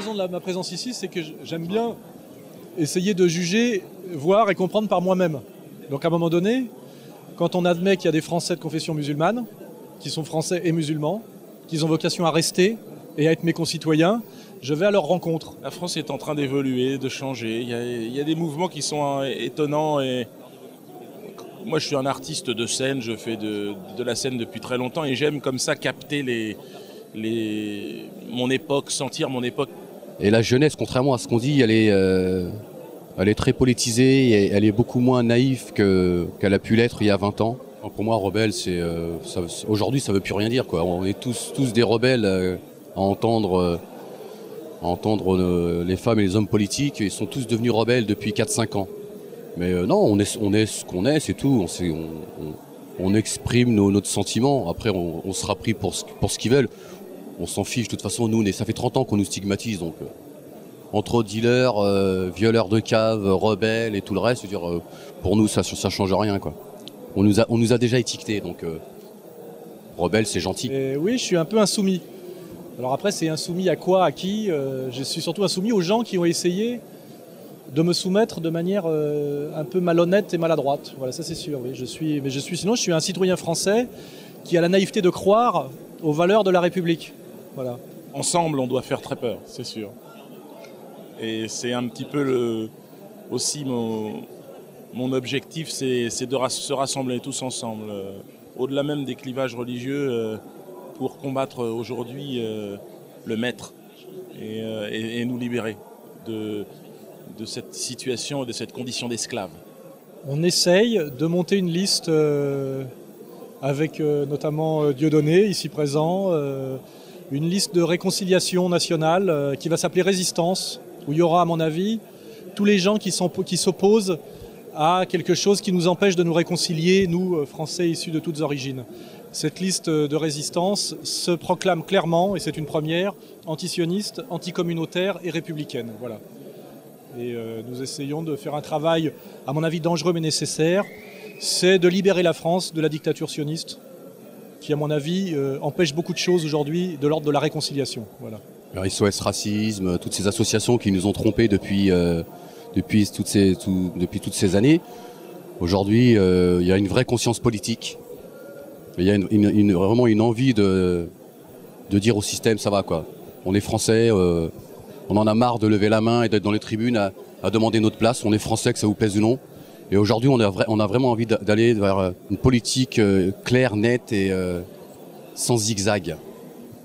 raison de ma présence ici, c'est que j'aime bien essayer de juger, voir et comprendre par moi-même. Donc à un moment donné, quand on admet qu'il y a des Français de confession musulmane, qui sont français et musulmans, qu'ils ont vocation à rester et à être mes concitoyens, je vais à leur rencontre. La France est en train d'évoluer, de changer. Il y a des mouvements qui sont étonnants. Et moi, je suis un artiste de scène, je fais de la scène depuis très longtemps et j'aime comme ça capter mon époque, sentir mon époque. Et la jeunesse, contrairement à ce qu'on dit, elle est très politisée et elle est beaucoup moins naïve qu'elle a pu l'être il y a 20 ans. Pour moi, rebelle, aujourd'hui, ça veut plus rien dire, quoi. On est tous des rebelles à entendre les femmes et les hommes politiques. Ils sont tous devenus rebelles depuis 4-5 ans. Mais non, on est ce qu'on est, c'est tout. On exprime notre sentiment. Après, on sera pris pour ce qu'ils veulent. On s'en fiche. De toute façon, ça fait 30 ans qu'on nous stigmatise. Donc, entre dealers, violeurs de cave, rebelles et tout le reste, je veux dire, pour nous, ça change rien, quoi. On nous a déjà étiquetés, donc rebelle, c'est gentil. Et oui, je suis un peu insoumis. Alors après, c'est insoumis à quoi, à qui Je suis surtout insoumis aux gens qui ont essayé de me soumettre de manière un peu malhonnête et maladroite. Voilà, ça c'est sûr. Oui, sinon, je suis un citoyen français qui a la naïveté de croire aux valeurs de la République. Voilà. Ensemble, on doit faire très peur, c'est sûr. Et c'est un petit peu aussi mon objectif, c'est de se rassembler tous ensemble, au-delà même des clivages religieux, pour combattre aujourd'hui le maître et nous libérer de cette situation, de cette condition d'esclave. On essaye de monter une liste avec notamment Dieudonné, ici présent, une liste de réconciliation nationale qui va s'appeler Résistance, où il y aura, à mon avis, tous les gens qui s'opposent à quelque chose qui nous empêche de nous réconcilier, nous, Français issus de toutes origines. Cette liste de résistance se proclame clairement, et c'est une première, antisioniste, anticommunautaire et républicaine. Voilà. Et nous essayons de faire un travail, à mon avis, dangereux mais nécessaire, c'est de libérer la France de la dictature sioniste, qui, à mon avis, empêche beaucoup de choses aujourd'hui de l'ordre de la réconciliation. Voilà. Alors, SOS Racisme, toutes ces associations qui nous ont trompés depuis toutes ces années. Aujourd'hui, il y a une vraie conscience politique. Il y a vraiment une envie de dire au système, ça va, quoi. On est français, on en a marre de lever la main et d'être dans les tribunes à demander notre place. On est français, que ça vous plaise ou non. Et aujourd'hui, on a vraiment envie d'aller vers une politique claire, nette et sans zigzag.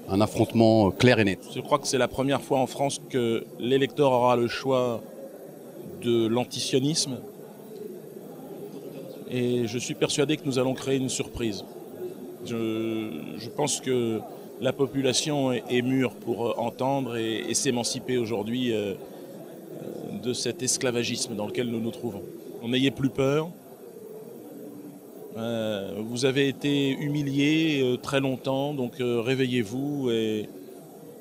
Un affrontement clair et net. Je crois que c'est la première fois en France que l'électeur aura le choix de l'antisionisme. Et je suis persuadé que nous allons créer une surprise. Je pense que la population est mûre pour entendre et s'émanciper aujourd'hui de cet esclavagisme dans lequel nous nous trouvons. N'ayez plus peur. Vous avez été humiliés très longtemps, donc réveillez-vous. Et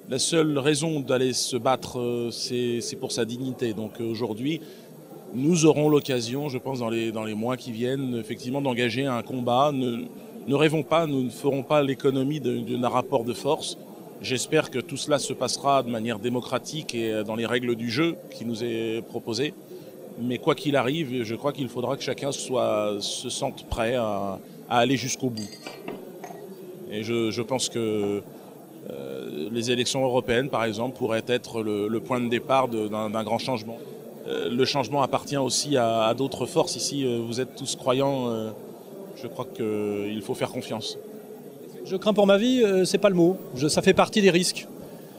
la seule raison d'aller se battre, c'est pour sa dignité. Donc aujourd'hui, nous aurons l'occasion, je pense, dans les mois qui viennent, effectivement, d'engager un combat. Ne rêvons pas, nous ne ferons pas l'économie d'un rapport de force. J'espère que tout cela se passera de manière démocratique et dans les règles du jeu qui nous est proposé. Mais quoi qu'il arrive, je crois qu'il faudra que chacun se sente prêt à aller jusqu'au bout. Et je pense que les élections européennes, par exemple, pourraient être le point de départ d'un grand changement. Le changement appartient aussi à d'autres forces. Ici, vous êtes tous croyants. Je crois qu'il faut faire confiance. Je crains pour ma vie, c'est pas le mot. Ça fait partie des risques.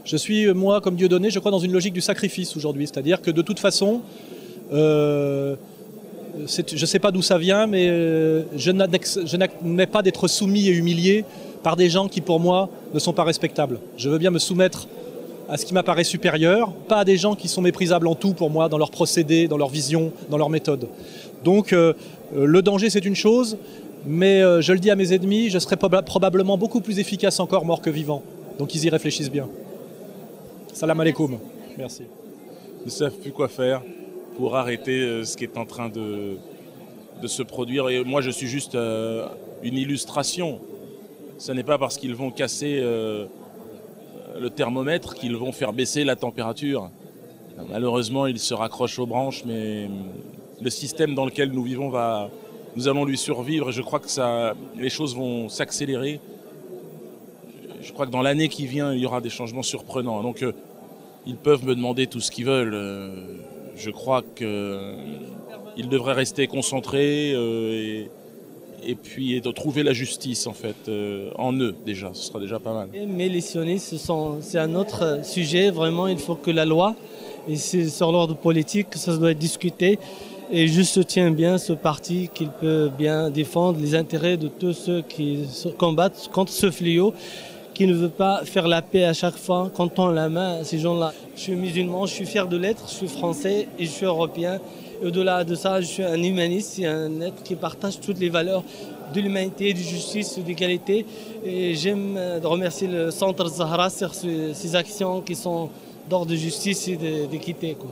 Je suis, moi, comme Dieudonné, je crois dans une logique du sacrifice aujourd'hui. C'est-à-dire que de toute façon, je ne sais pas d'où ça vient, mais je n'admets pas d'être soumis et humilié par des gens qui, pour moi, ne sont pas respectables. Je veux bien me soumettre à ce qui m'apparaît supérieur, pas à des gens qui sont méprisables en tout pour moi, dans leurs procédés, dans leur vision, dans leurs méthodes. Donc le danger, c'est une chose, mais je le dis à mes ennemis, je serai probablement beaucoup plus efficace encore mort que vivant. Donc ils y réfléchissent bien. Salam alaikum. Merci. Ils ne savent plus quoi faire pour arrêter ce qui est en train de se produire. Et moi, je suis juste une illustration. Ce n'est pas parce qu'ils vont casser le thermomètre qu'ils vont faire baisser la température. Malheureusement, il se raccroche aux branches, mais le système dans lequel nous vivons nous allons lui survivre et je crois que les choses vont s'accélérer. Je crois que dans l'année qui vient, il y aura des changements surprenants. Donc, ils peuvent me demander tout ce qu'ils veulent. Je crois qu'ils devraient rester concentrés et puis de trouver la justice en fait en eux déjà. Ce sera déjà pas mal. Mais les sionistes, c'est un autre sujet. Vraiment, il faut que la loi, et c'est sur l'ordre politique, ça doit être discuté. Et je soutiens bien ce parti qu'il peut bien défendre les intérêts de tous ceux qui combattent contre ce fléau, qui ne veut pas faire la paix à chaque fois qu'on tend la main à ces gens-là. Je suis musulman, je suis fier de l'être, je suis français et je suis européen. Et au-delà de ça, je suis un humaniste, un être qui partage toutes les valeurs de l'humanité, de justice, d'égalité. Et j'aime remercier le Centre Zahra sur ces actions qui sont d'ordre de justice et d'équité, quoi.